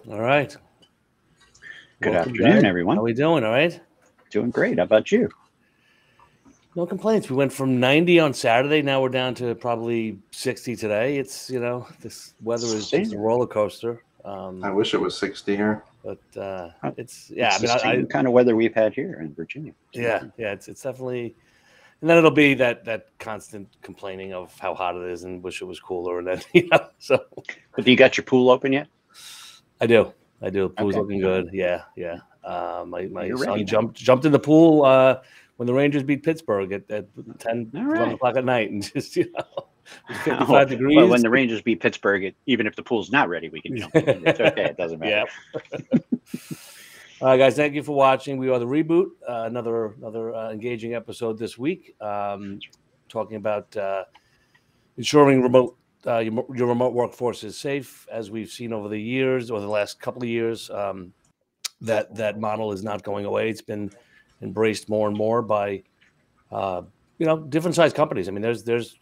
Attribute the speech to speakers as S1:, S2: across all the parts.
S1: All right.
S2: Good
S1: Welcome,
S2: afternoon,
S1: guys.
S2: everyone.
S1: How we doing? All right.
S2: Doing great. How about you?
S1: No complaints. We went from 90 on Saturday. Now we're down to probably 60 today. It's, this weather is just a
S2: Same.
S1: roller coaster.
S3: I wish it was 60 here.
S1: But it's,
S2: It's the same kind of weather we've had here in Virginia.
S1: yeah, it's definitely, and then it'll be that constant complaining of how hot it is and wish it was cooler. And then, so.
S2: But do you got your pool open yet?
S1: I do. Pool's
S2: Okay.
S1: looking good. Yeah. My
S2: You're
S1: son
S2: ready
S1: jumped in the pool when the Rangers beat Pittsburgh at 10,
S2: All
S1: 11
S2: right.
S1: o'clock at night, and just it was 55
S2: Well,
S1: degrees.
S2: when the Rangers beat Pittsburgh, even if the pool's not ready, we can jump in. It's okay. It doesn't matter.
S1: Yeah. All right, guys. Thank you for watching. We are the Reboot. Another engaging episode this week. Talking about ensuring your remote workforce is safe. As we've seen over the years, or the last couple of years, that model is not going away. It's been embraced more and more by different size companies. I mean, there's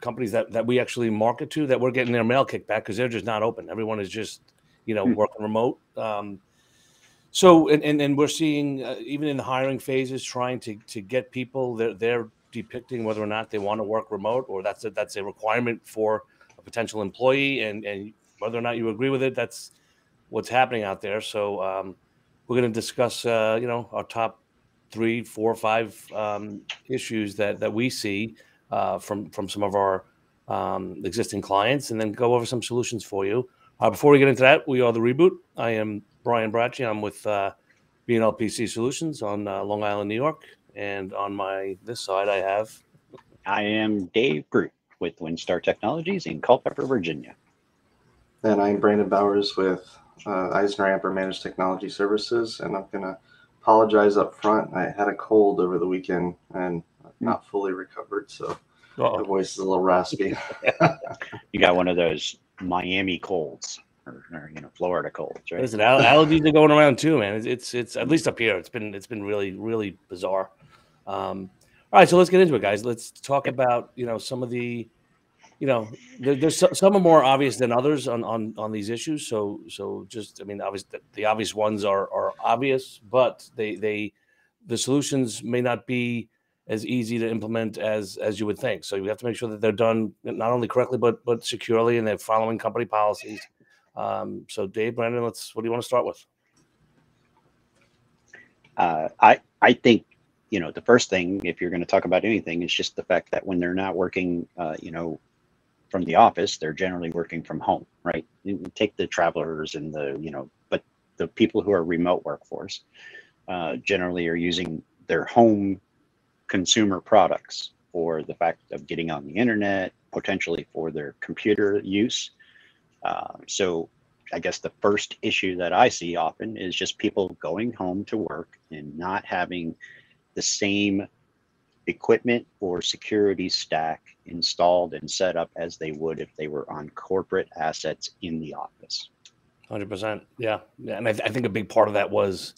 S1: companies that we actually market to that we're getting their mail kicked back because they're just not open. Everyone is just working remote. So we're seeing even in the hiring phases, trying to get people, they're depicting whether or not they want to work remote, or that's a requirement for a potential employee, and whether or not you agree with it, that's what's happening out there. So we're going to discuss our top 3, 4, 5 issues that we see from some of our existing clients, and then go over some solutions for you. Before we get into that, we are the Reboot. I am Brian Bracci. I'm with B&L PC Solutions on Long Island, New York. And on this side,
S2: I am Dave Groot with WinStar Technologies in Culpeper, Virginia.
S3: And I'm Brandon Bowers with Eisner Amper Managed Technology Services. And I'm going to apologize up front. I had a cold over the weekend and not fully recovered, so my voice is a little raspy.
S2: You got one of those Miami colds or Florida colds, right?
S1: Listen, allergies are going around too, man. It's at least up here. It's been really, really bizarre. All right, so let's get into it, guys. Let's talk about some of the there's some are more obvious than others on these issues. So just obviously the obvious ones are obvious, but the solutions may not be as easy to implement as you would think. So you have to make sure that they're done not only correctly but securely, and they're following company policies. So Dave, Brandon, what do you want to start with?
S2: I think the first thing, if you're going to talk about anything, is just the fact that when they're not working from the office, they're generally working from home, right? You take the travelers and but the people who are remote workforce generally are using their home consumer products for the fact of getting on the internet, potentially for their computer use. So I guess the first issue that I see often is just people going home to work and not having the same equipment or security stack installed and set up as they would if they were on corporate assets in the office.
S1: 100%. Yeah. And I think a big part of that was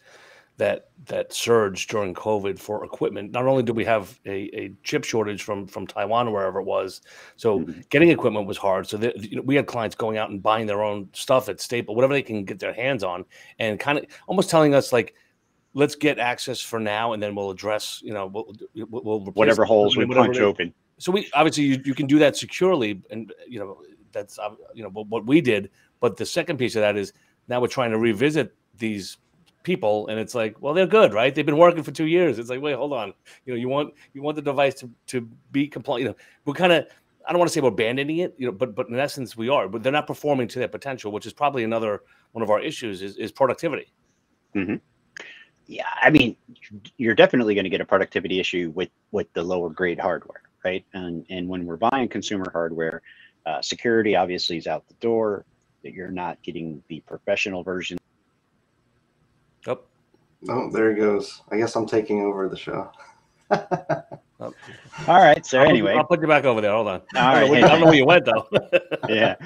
S1: that surge during COVID for equipment. Not only did we have a chip shortage from Taiwan or wherever it was, so getting equipment was hard. So we had clients going out and buying their own stuff at Staples, whatever they can get their hands on, and kind of almost telling us like, let's get access for now, and then we'll address, we'll
S2: whatever holes we punch open.
S1: So we obviously you can do that securely, and that's what we did. But the second piece of that is now we're trying to revisit these people, and it's like, well, they're good, right? They've been working for 2 years. It's like, wait, hold on. You want the device to be compliant. We're kind of, I don't want to say we're abandoning it, but in essence we are. But they're not performing to their potential, which is probably another one of our issues is productivity.
S2: Mm-hmm. Yeah, I mean, you're definitely going to get a productivity issue with the lower grade hardware, right? And when we're buying consumer hardware, security obviously is out the door. That you're not getting the professional version.
S3: Oh, there he goes. I guess I'm taking over the show.
S2: All right. So anyway,
S1: I'll put you back over there. Hold on.
S2: All right.
S1: I don't know where you went though.
S2: Yeah.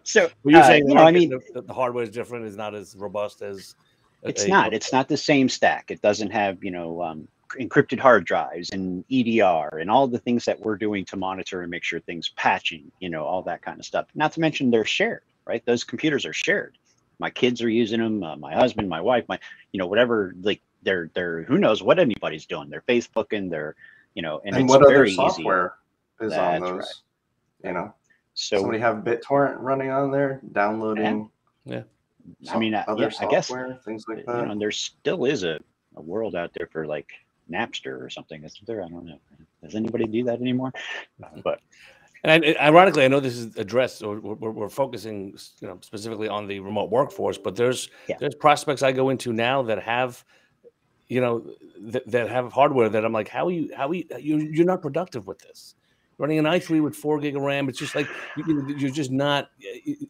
S2: So
S1: you're saying, the hardware is different, is not as robust as.
S2: It's not the same stack. It doesn't have encrypted hard drives and EDR and all the things that we're doing to monitor and make sure things patching, all that kind of stuff. Not to mention they're shared, right? Those computers are shared. my kids are using them, my husband, my wife, my, whatever, like they're, who knows what anybody's doing. They're Facebooking, and it's
S3: what other
S2: very easy.
S3: software is on
S2: That's
S3: those,
S2: right. So
S3: somebody have BitTorrent running on there, downloading.
S1: Yeah.
S2: I mean,
S3: other
S2: I guess,
S3: software, things like that.
S2: and there still is a world out there for like Napster or something, isn't there? I don't know. Does anybody do that anymore? But
S1: and ironically, I know this is addressed, or we're focusing, specifically on the remote workforce, but there's prospects I go into now that have, that have hardware that I'm like, how are you're not productive with this? Running an i3 with 4 gig of RAM, it's just like you're just not,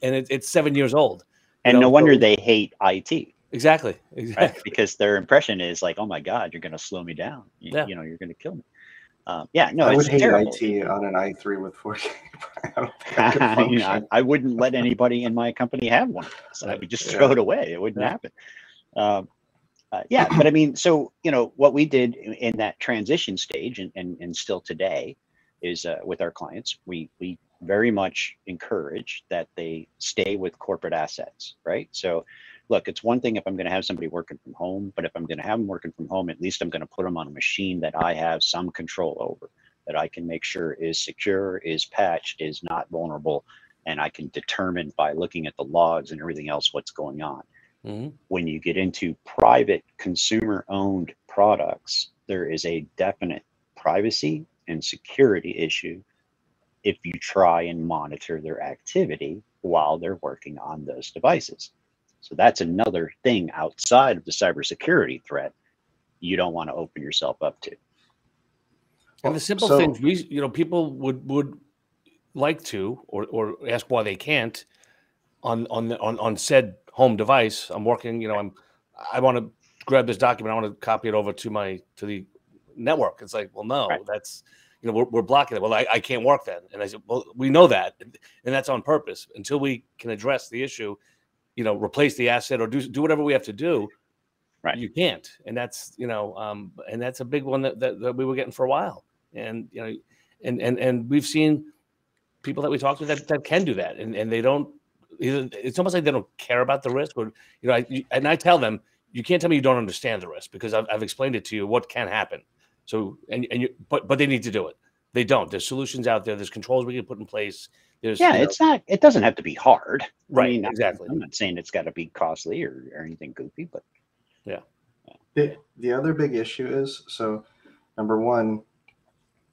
S1: and it's 7 years old.
S2: And no wonder they hate IT.
S1: Exactly.
S2: Right? Because their impression is like, oh my God, you're going to slow me down. You're going to kill me. No,
S3: I would
S2: it's
S3: hate
S2: terrible.
S3: IT on an i3 with 4K. I don't think I could function.
S2: I wouldn't let anybody in my company have one. So I would just throw it away. It wouldn't happen. But I mean, so, what we did in that transition stage and still today is with our clients, we very much encourage that they stay with corporate assets, right? So look, it's one thing if I'm going to have somebody working from home, but if I'm going to have them working from home, at least I'm going to put them on a machine that I have some control over, that I can make sure is secure, is patched, is not vulnerable, and I can determine by looking at the logs and everything else what's going on. Mm-hmm. When you get into private consumer-owned products, there is a definite privacy and security issue if you try and monitor their activity while they're working on those devices. So that's another thing outside of the cybersecurity threat you don't want to open yourself up to.
S1: And the simple things people would like to or ask why they can't on said home device. I'm working, I want to grab this document, I want to copy it over to the network. It's like, well, no, that's we're blocking it. Well, I can't work then. And I said, well, we know that, and that's on purpose. Until we can address the issue, replace the asset or do whatever we have to do. Right. You can't. And that's, and that's a big one that we were getting for a while. And, and we've seen people that we talk to that can do that. And they don't, it's almost like they don't care about the risk or, I tell them, you can't tell me you don't understand the risk because I've explained it to you, what can happen. So, but they need to do it. They don't. There's solutions out there. There's controls we can put in place. There's,
S2: it doesn't have to be hard.
S1: Right.
S2: I mean,
S1: exactly.
S2: I'm not saying it's got to be costly or anything goofy, but
S3: the other big issue is, so number one,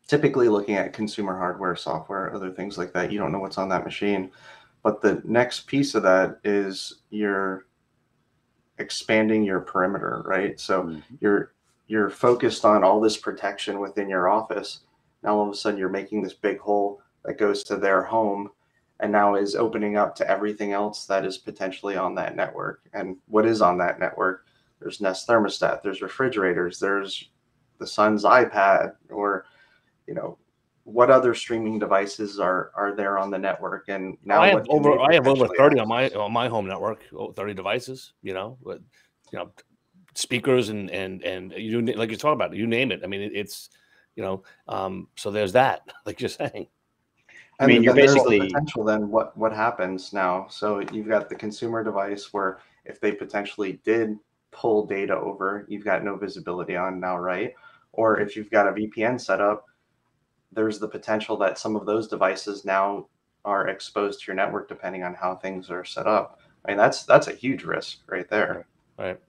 S3: typically looking at consumer hardware, software, other things like that, you don't know what's on that machine. But the next piece of that is you're expanding your perimeter, right? So you're focused on all this protection within your office. Now all of a sudden you're making this big hole that goes to their home and now is opening up to everything else that is potentially on that network. And what is on that network? There's Nest thermostat, there's refrigerators, there's the son's iPad, or what other streaming devices are there on the network? And now
S1: I have over 30 on my home network, 30 devices, with speakers and you, like you're talking about, you name it. I mean, it's so there's that, like you're saying.
S3: I mean, you're basically the potential. Then what happens now? So you've got the consumer device where if they potentially did pull data over, you've got no visibility on now, right? Or if you've got a VPN set up, there's the potential that some of those devices now are exposed to your network depending on how things are set up. I mean, that's a huge risk right there.
S1: Right.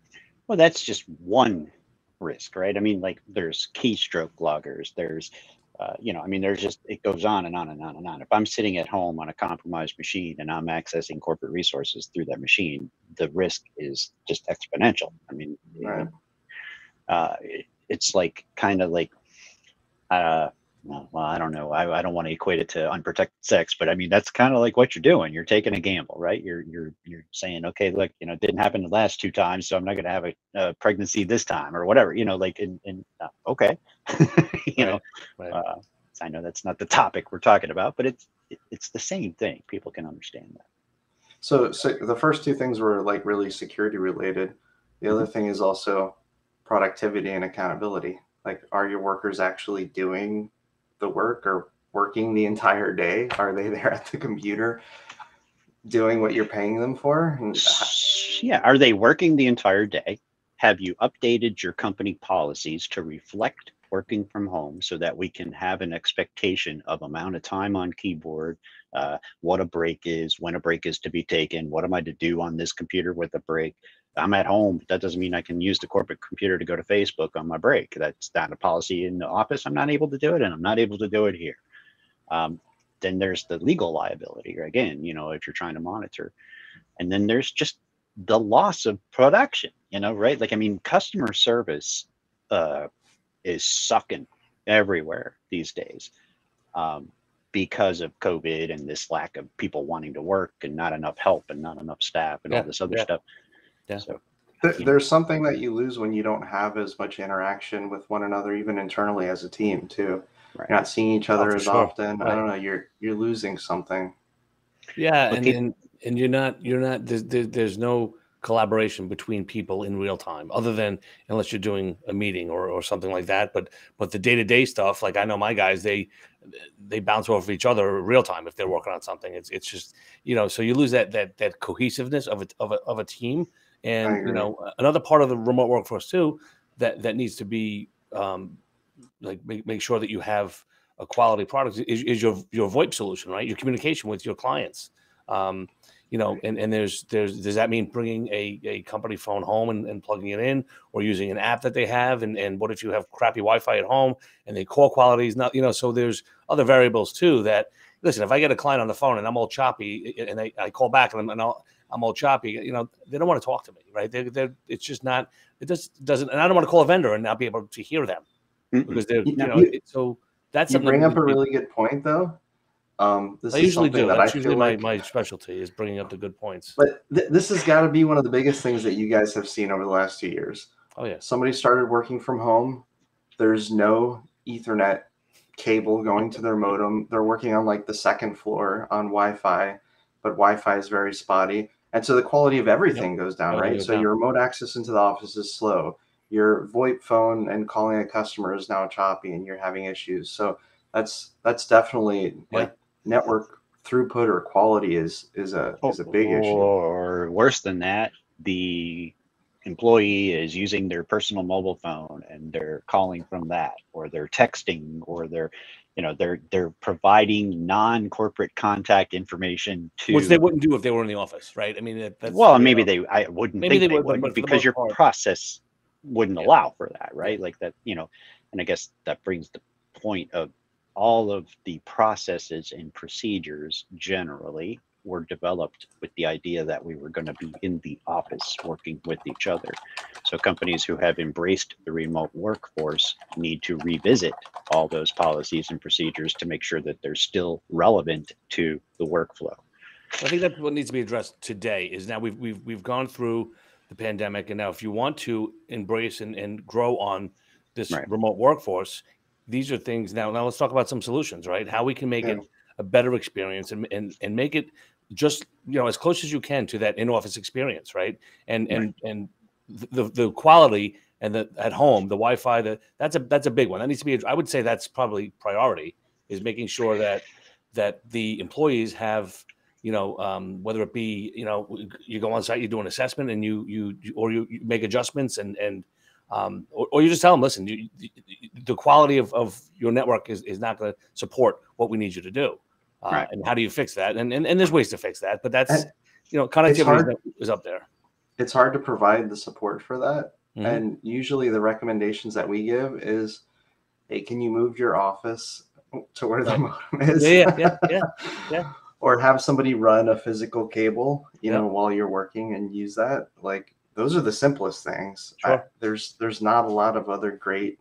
S2: Well, that's just one risk, right? I mean, like there's keystroke loggers, there's there's just, it goes on and on and on and on. If I'm sitting at home on a compromised machine and I'm accessing corporate resources through that machine, the risk is just exponential. I mean, it's like kind of like, well, I don't know. I don't want to equate it to unprotected sex, but I mean, that's kind of like what you're doing. You're taking a gamble, right? You're saying, okay, look, it didn't happen the last 2 times, so I'm not going to have a pregnancy this time or whatever, okay. Right. I know that's not the topic we're talking about, but it's the same thing. People can understand that.
S3: So the first 2 things were like really security related. The other thing is also productivity and accountability. Like, are your workers actually doing the work or working the entire day? Are they there at the computer doing what you're paying them for? And
S2: Yeah. Are they working the entire day? Have you updated your company policies to reflect working from home so that we can have an expectation of amount of time on keyboard, what a break is, when a break is to be taken, what am I to do on this computer with a break? I'm at home, but that doesn't mean I can use the corporate computer to go to Facebook on my break. That's not a policy in the office. I'm not able to do it, and I'm not able to do it here. Then there's the legal liability, again, if you're trying to monitor. And then there's just the loss of production, right? Like, I mean, customer service is sucking everywhere these days because of COVID and this lack of people wanting to work and not enough help and not enough staff and all this other stuff.
S1: Yeah.
S2: So
S3: there's something that you lose when you don't have as much interaction with one another, even internally as a team too.
S2: Right.
S3: You're not seeing each other as often.
S1: Right.
S3: I don't know. You're losing something.
S1: Yeah, and you're not. There's no collaboration between people in real time, other than unless you're doing a meeting or something like that. But the day-to-day stuff, like I know my guys, they bounce off of each other real time if they're working on something. It's just so you lose that cohesiveness of a team. And another part of the remote workforce too that needs to be make sure that you have a quality product is your VoIP solution, right? Your communication with your clients. And does that mean bringing a company phone home and plugging it in, or using an app that they have? And what if you have crappy Wi-Fi at home and the call quality is not, so there's other variables too that, listen, if I get a client on the phone and I'm all choppy and I call back and I'm all choppy, they don't want to talk to me, right? It's just not, it just doesn't, and I don't want to call a vendor and not be able to hear them because they're, so that's
S3: you bring up a really good point though.
S1: I usually do. That's usually my specialty is bringing up the good points.
S3: But this has got to be one of the biggest things that you guys have seen over the last 2 years.
S1: Oh yeah.
S3: Somebody started working from home. There's no Ethernet cable going to their modem. They're working on like the second floor on Wi-Fi, but Wi-Fi is very spotty. And so the quality of everything goes down, right? So your remote access into the office is slow. Your VoIP phone and calling a customer is now choppy and you're having issues. So that's definitely like network throughput or quality is a big issue.
S2: Or worse than that, the employee is using their personal mobile phone and they're calling from that, or they're texting, or they're providing non-corporate contact information to,
S1: which they wouldn't do if they were in the office, right? I mean,
S2: I wouldn't think they would, because your process wouldn't allow for that, right? Like that, and I guess that brings the point of all of the processes and procedures generally were developed with the idea that we were going to be in the office working with each other. So companies who have embraced the remote workforce need to revisit all those policies and procedures to make sure that they're still relevant to the workflow.
S1: I think that's what needs to be addressed today. Is now we've gone through the pandemic, and now if you want to embrace and grow on this remote workforce, these are things. Now let's talk about some solutions, right? How we can make it a better experience and make it just as close as you can to that in-office experience, right? And the quality and the at home, the Wi-Fi, that's a big one. That needs to be. I would say that's probably priority, is making sure that the employees have, whether it be you go on site, you do an assessment, and you make adjustments or you just tell them, listen, the quality of your network is not going to support what we need you to do. And how do you fix that? And there's ways to fix that, but that's, connectivity is up there.
S3: It's hard to provide the support for that. Mm-hmm. And usually the recommendations that we give is, hey, can you move your office to where the modem is?
S1: Yeah.
S3: Or have somebody run a physical cable, while you're working and use that. Like, those are the simplest things.
S1: Sure.
S3: There's not a lot of other great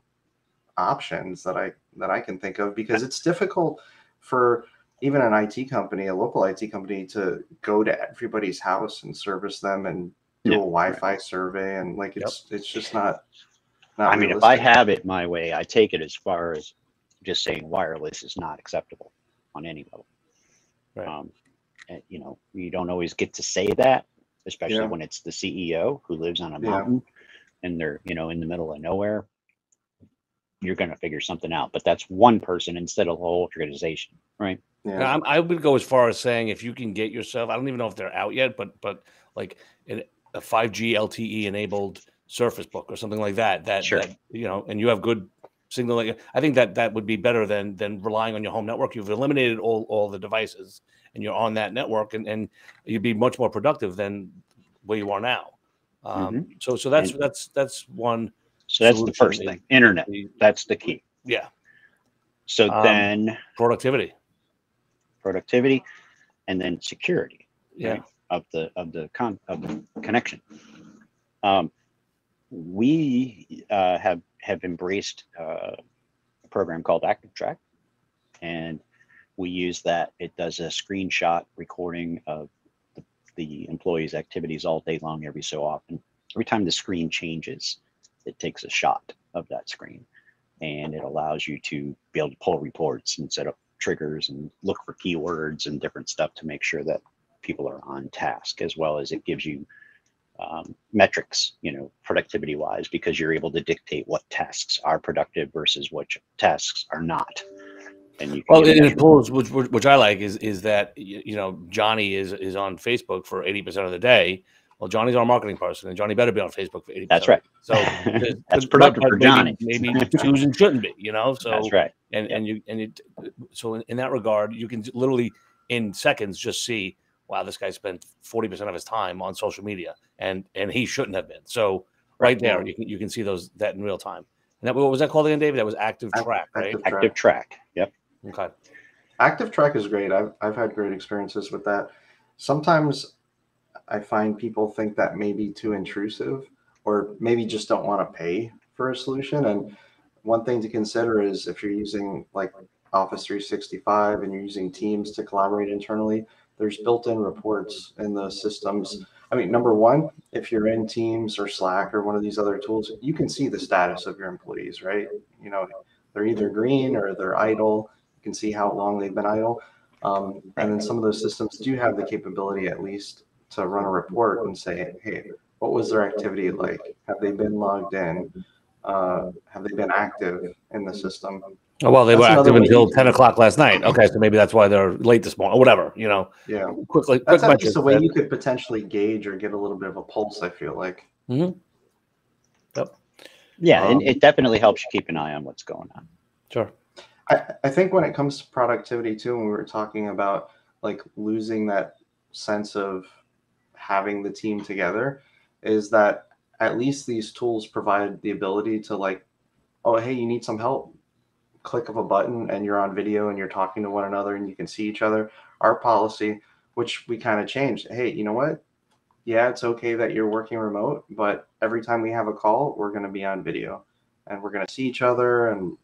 S3: options that I can think of, because it's difficult for even an IT company, a local IT company, to go to everybody's house and service them and do a Wi-Fi survey, and it's just not
S2: I mean, if I have it my way, I take it as far as just saying wireless is not acceptable on any level.
S1: Right.
S2: And, you don't always get to say that, especially when it's the CEO who lives on a mountain and they're, in the middle of nowhere. You're going to figure something out, but that's one person instead of the whole organization, right?
S1: I would go as far as saying, if you can get yourself, I don't even know if they're out yet, but like a 5G LTE enabled Surface Book or something like that.
S2: Sure.
S1: That and you have good signal. I think that would be better than relying on your home network. You've eliminated all the devices, and you're on that network, and you'd be much more productive than where you are now. So that's one.
S2: So that's the first thing. Internet. That's the key.
S1: Yeah.
S2: So then
S1: productivity,
S2: and then security.
S1: Yeah.
S2: Right, of the connection. We have embraced a program called ActiveTrack, and we use that. It does a screenshot recording of the employees' activities all day long, every so often. Every time the screen changes, it takes a shot of that screen, and it allows you to be able to pull reports and set up triggers and look for keywords and different stuff to make sure that people are on task, as well as it gives you metrics, productivity wise, because you're able to dictate what tasks are productive versus which tasks are not. And you can
S1: it pulls, which I like is that Johnny is on Facebook for 80% of the day. Well, Johnny's our marketing person, and Johnny better be on Facebook for 80%.
S2: That's right.
S1: So
S2: that's productive for Johnny.
S1: Maybe Susan shouldn't be, So
S2: that's right.
S1: So in that regard, you can literally in seconds just see, wow, this guy spent 40% of his time on social media, and he shouldn't have been. So right there, you can see that in real time. And what was that called again, David? That was ActiveTrack, right?
S2: ActiveTrack. Yep.
S1: Okay.
S3: ActiveTrack is great. I've had great experiences with that. Sometimes I find people think that may be too intrusive, or maybe just don't want to pay for a solution. And one thing to consider is if you're using like Office 365 and you're using Teams to collaborate internally, there's built-in reports in the systems. I mean, number one, if you're in Teams or Slack or one of these other tools, you can see the status of your employees, right? They're either green or they're idle. You can see how long they've been idle. And then some of those systems do have the capability at least to run a report and say, hey, what was their activity like? Have they been logged in? Have they been active in the system?
S1: Oh, well, they were active until 10 o'clock last night. Okay, so maybe that's why they're late this morning or whatever,
S3: Yeah.
S1: That's
S3: at least a way you could potentially gauge or get a little bit of a pulse, I feel like.
S1: Mm-hmm. Yep.
S2: Yeah, and it definitely helps you keep an eye on what's going on.
S1: Sure.
S3: I think when it comes to productivity too, when we were talking about like losing that sense of having the team together, is that at least these tools provide the ability to like, oh, hey, you need some help? Click of a button and you're on video and you're talking to one another and you can see each other. Our policy, which we kind of changed, hey, you know what? Yeah, it's okay that you're working remote, but every time we have a call, we're going to be on video and we're going to see each other, and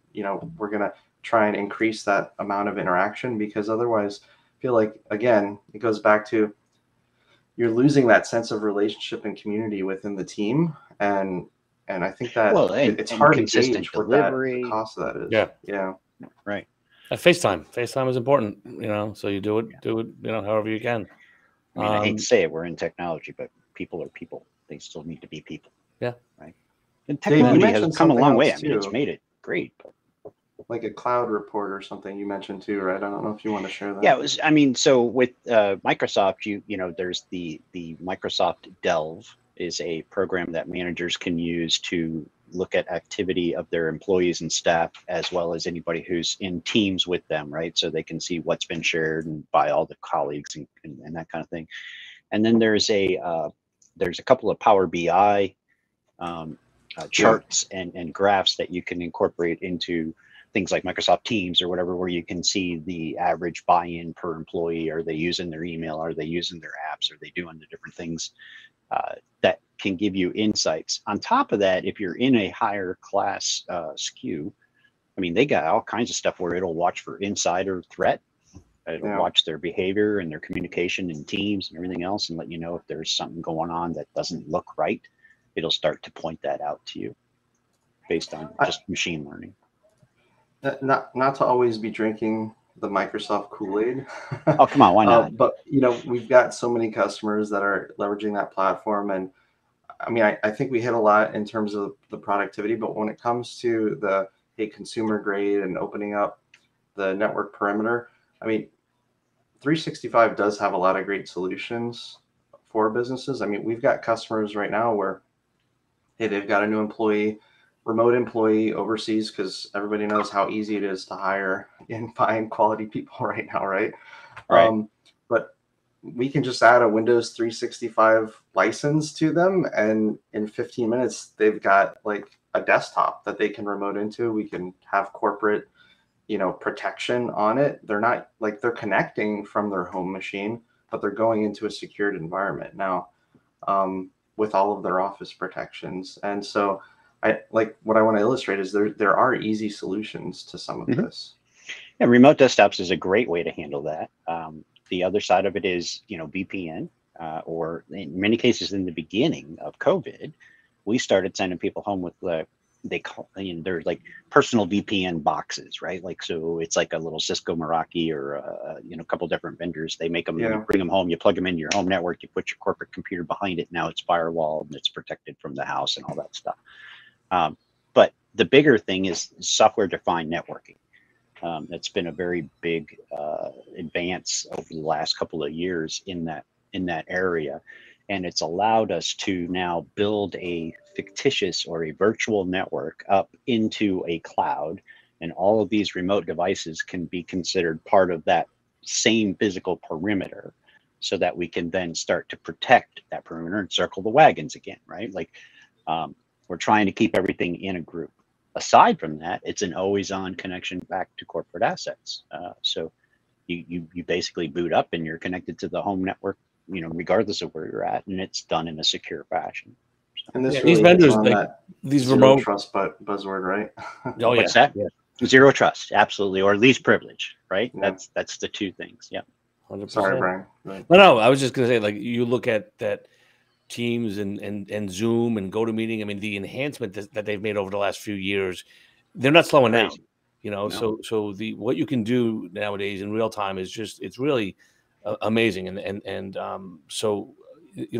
S3: we're going to try and increase that amount of interaction, because otherwise I feel like, again, it goes back to you're losing that sense of relationship and community within the team, and I think that it's hard to gauge what the cost of that is. Yeah.
S2: Right.
S1: FaceTime is important, so you do it, however you can.
S2: I mean, I hate to say it, we're in technology, but people are people. They still need to be people.
S1: Yeah.
S2: Right. And technology has come a long way. I mean, it's made it great. But
S3: like a cloud report or something you mentioned too, right? I don't know if you want to share that.
S2: Yeah, it was. I mean, so with Microsoft, there's the Microsoft Delve is a program that managers can use to look at activity of their employees and staff, as well as anybody who's in teams with them, right? So they can see what's been shared and by all the colleagues and that kind of thing. And then there's a couple of Power BI charts and graphs that you can incorporate into things like Microsoft Teams or whatever, where you can see the average buy-in per employee. Are they using their email? Are they using their apps? Are they doing the different things that can give you insights? On top of that, if you're in a higher class SKU, I mean, they got all kinds of stuff where it'll watch for insider threat. It'll watch their behavior and their communication in teams and everything else, and let you know if there's something going on that doesn't look right. It'll start to point that out to you based on just machine learning.
S3: Not to always be drinking the Microsoft Kool-Aid.
S2: Oh, come on, why not?
S3: But we've got so many customers that are leveraging that platform, and I mean, I think we hit a lot in terms of the productivity. But when it comes to the consumer grade and opening up the network perimeter, I mean, 365 does have a lot of great solutions for businesses. I mean, we've got customers right now where, hey, they've got a new employee, remote employee overseas, because everybody knows how easy it is to hire and find quality people right now, right?
S2: Right.
S3: But we can just add a Windows 365 license to them, and in 15 minutes, they've got like a desktop that they can remote into. We can have corporate, protection on it. They're not like they're connecting from their home machine, but they're going into a secured environment now, with all of their office protections. And so what I want to illustrate is there are easy solutions to some of this.
S2: Yeah, remote desktops is a great way to handle that. The other side of it is, VPN, or in many cases in the beginning of COVID, we started sending people home with there's like personal VPN boxes, right? Like, so it's like a little Cisco Meraki or, a couple different vendors. They make them, you bring them home, you plug them into your home network, you put your corporate computer behind it. Now it's firewalled and it's protected from the house and all that stuff. But the bigger thing is software-defined networking. It's been a very big advance over the last couple of years in that area, and it's allowed us to now build a fictitious or a virtual network up into a cloud, and all of these remote devices can be considered part of that same physical perimeter, so that we can then start to protect that perimeter and circle the wagons again, right? Like, we're trying to keep everything in a group. Aside from that, it's an always-on connection back to corporate assets. So you basically boot up and you're connected to the home network, regardless of where you're at, and it's done in a secure fashion. So,
S3: and this really
S1: these vendors,
S3: on
S1: like
S3: that
S1: these
S3: zero
S1: remote
S3: trust buzzword, right?
S1: Oh yeah,
S2: what's that? Yeah. Zero trust, absolutely, or least privilege, right?
S3: Yeah.
S2: That's the two things. Yeah.
S1: 100%.
S3: Sorry, Brian. Right.
S1: No, I was just gonna say, like, you look at that Teams and Zoom and GoToMeeting. I mean, the enhancement that they've made over the last few years, they're not slowing down.
S2: No.
S1: So what you can do nowadays in real time is it's really amazing. And so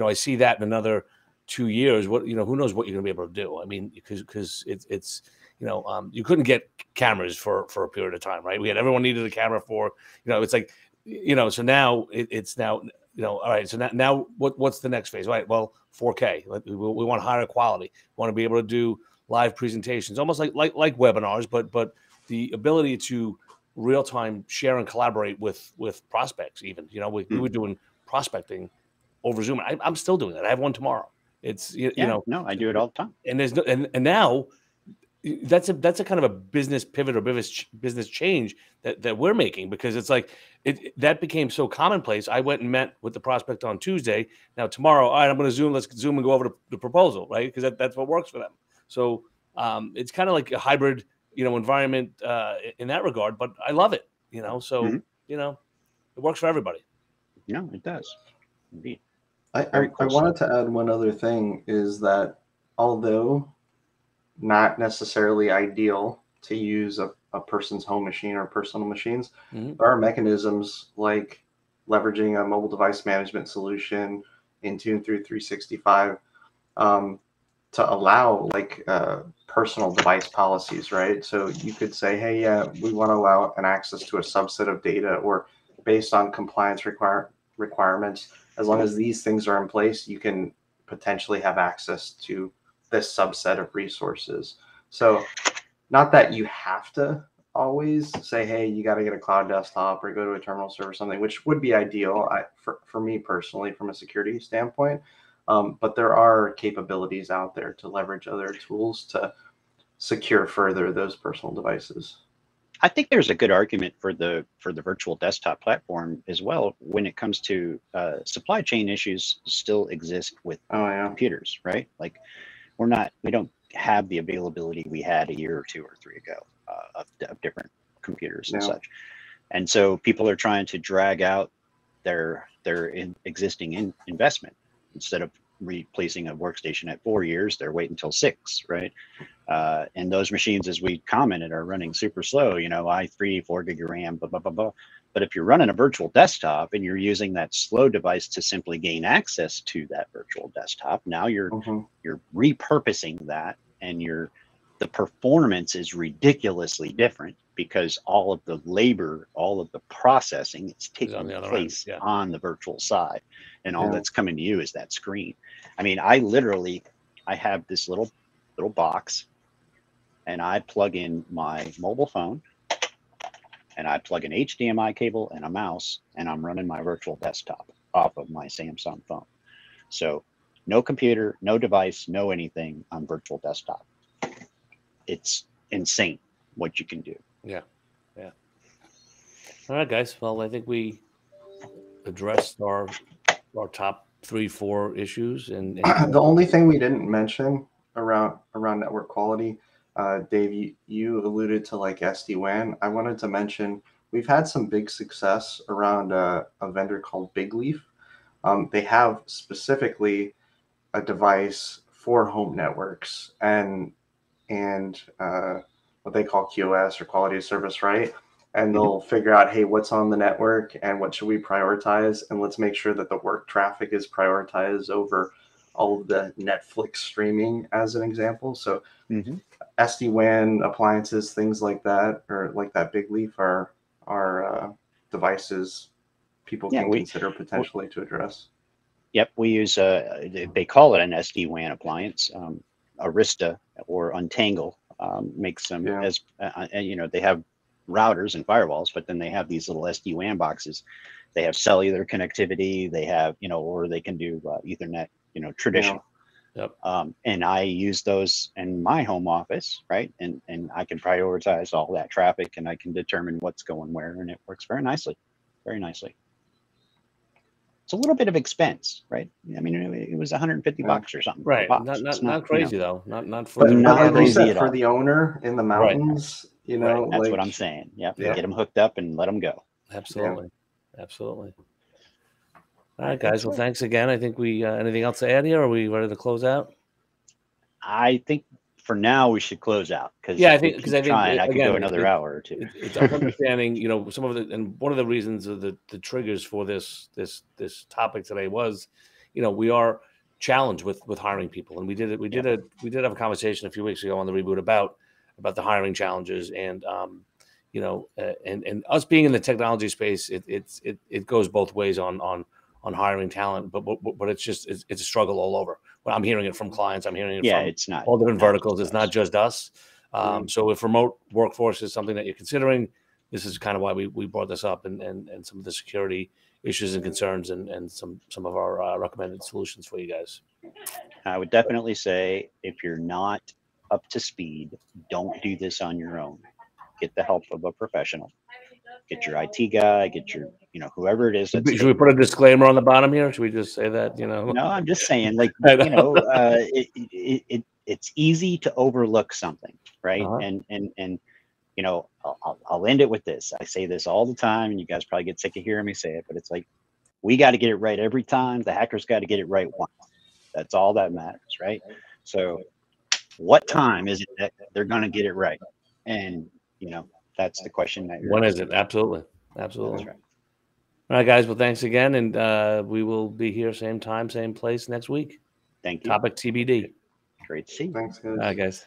S1: I see that in another 2 years. Who knows what you're gonna be able to do? I mean, because it's you couldn't get cameras for a period of time, right? Everyone needed a camera for it's like so now it's now. All right. So now what's the next phase? Right. Well, 4K. We want higher quality. We want to be able to do live presentations, almost like webinars, but the ability to real time share and collaborate with prospects. Even we were doing prospecting over Zoom. I'm still doing that. I have one tomorrow. It's
S2: No, I do it all the time.
S1: And there's and now that's a kind of a business pivot or business change that we're making, because it's like that became so commonplace. I went and met with the prospect on Tuesday. Now tomorrow, all right, I'm going to Zoom. Let's Zoom and go over the proposal, right? Because that's what works for them. So it's kind of like a hybrid, environment in that regard. But I love it, So it works for everybody.
S2: No, it does, indeed.
S3: I wanted to add one other thing, is that although not necessarily ideal to use a person's home machine or personal machines, there are mechanisms like leveraging a mobile device management solution in Intune through 365 to allow personal device policies, right? So you could say, hey, we want to allow an access to a subset of data, or based on compliance requirements, as long as these things are in place, you can potentially have access to this subset of resources. So not that you have to always say, hey, you got to get a cloud desktop or go to a terminal server or something, which would be ideal for me personally from a security standpoint. But there are capabilities out there to leverage other tools to secure further those personal devices.
S2: I think there's a good argument for the virtual desktop platform as well when it comes to supply chain issues still exist with computers, right? Like, we don't have the availability we had a year or 2 or 3 ago of different computers and such. And so people are trying to drag out their existing investment. Instead of replacing a workstation at 4 years, they're waiting until 6, right? And those machines, as we commented, are running super slow, i3, 4 gig of RAM, blah, blah, blah, blah. But if you're running a virtual desktop and you're using that slow device to simply gain access to that virtual desktop, now you're repurposing that, and the performance is ridiculously different because all of the labor, all of the processing is taking
S1: on the other
S2: place
S1: end, yeah.
S2: on the virtual side, and all
S3: Yeah.
S2: that's coming to you is that screen. I mean, I have this little box, and I plug in my mobile phone, and I plug an HDMI cable and a mouse, and I'm running my virtual desktop off of my Samsung phone. So no computer, no device, no anything on virtual desktop. It's insane what you can do.
S1: Yeah. All right, guys. Well, I think we addressed our top 3-4 issues, and
S3: The only thing we didn't mention around network quality, Dave, you alluded to like SD-WAN. I wanted to mention we've had some big success around a vendor called Big Leaf. They have specifically a device for home networks and what they call QoS or quality of service, right? And they'll figure out, hey, what's on the network and what should we prioritize? And let's make sure that the work traffic is prioritized over all of the Netflix streaming, as an example. So SD-WAN appliances, things like that, or like that Big Leaf are devices people can consider potentially to address.
S2: Yep, we use they call it an SD-WAN appliance. Arista or Untangle makes them as you know, they have routers and firewalls, but then they have these little SD-WAN boxes. They have cellular connectivity. They have, you know, or they can do Ethernet, you know, traditional.
S1: Yep.
S2: And I use those in my home office, right? And I can prioritize all that traffic, and I can determine what's going where, and it works very nicely, very nicely. It's a little bit of expense, right? I mean, it was 150 bucks or something.
S1: Right.
S2: Not
S1: crazy,
S2: you know,
S1: though. Not for
S2: not
S3: like you
S2: crazy
S3: said,
S2: at
S3: for
S2: all.
S3: the owner in the mountains, you know,
S2: That's
S3: like,
S2: what I'm saying. Yep.
S3: Yeah.
S2: Get them hooked up and let them go.
S1: Absolutely. Absolutely. All right, guys. Well, thanks again. I think we anything else to add here? Are we ready to close out?
S2: I think for now we should close out, because
S1: I think
S2: I could go another hour or two.
S1: It's our understanding, you know, some of the, and one of the reasons of the triggers for this topic today was, you know, we are challenged with hiring people, and we did have a conversation a few weeks ago on the Reboot about the hiring challenges, and you know, and us being in the technology space, it goes both ways on hiring talent, but it's a struggle all over. Well, I'm hearing it from clients. I'm hearing it from
S2: it's not
S1: all different verticals. It's not just us. So if remote workforce is something that you're considering, this is kind of why we brought this up, and some of the security issues and concerns, and some of our recommended solutions for you guys.
S2: I would definitely say, if you're not up to speed, don't do this on your own. Get the help of a professional. Get your IT guy, get your, you know, whoever it is.
S1: Should we put a disclaimer on the bottom here? Should we just say that, you know?
S2: No, I'm just saying, like, you know, it's easy to overlook something, right? And you know, I'll end it with this. I say this all the time, and you guys probably get sick of hearing me say it, but it's like, we got to get it right every time. The hackers got to get it right once. That's all that matters, right? So what time is it that they're going to get it right? And, you know, that's the question that you're
S1: when is it? Absolutely.
S2: That's right.
S1: All right, guys. Well, thanks again, and we will be here same time, same place next week.
S2: Thank you.
S1: Topic TBD.
S2: Great to see you.
S3: Thanks, guys.
S1: All right, guys.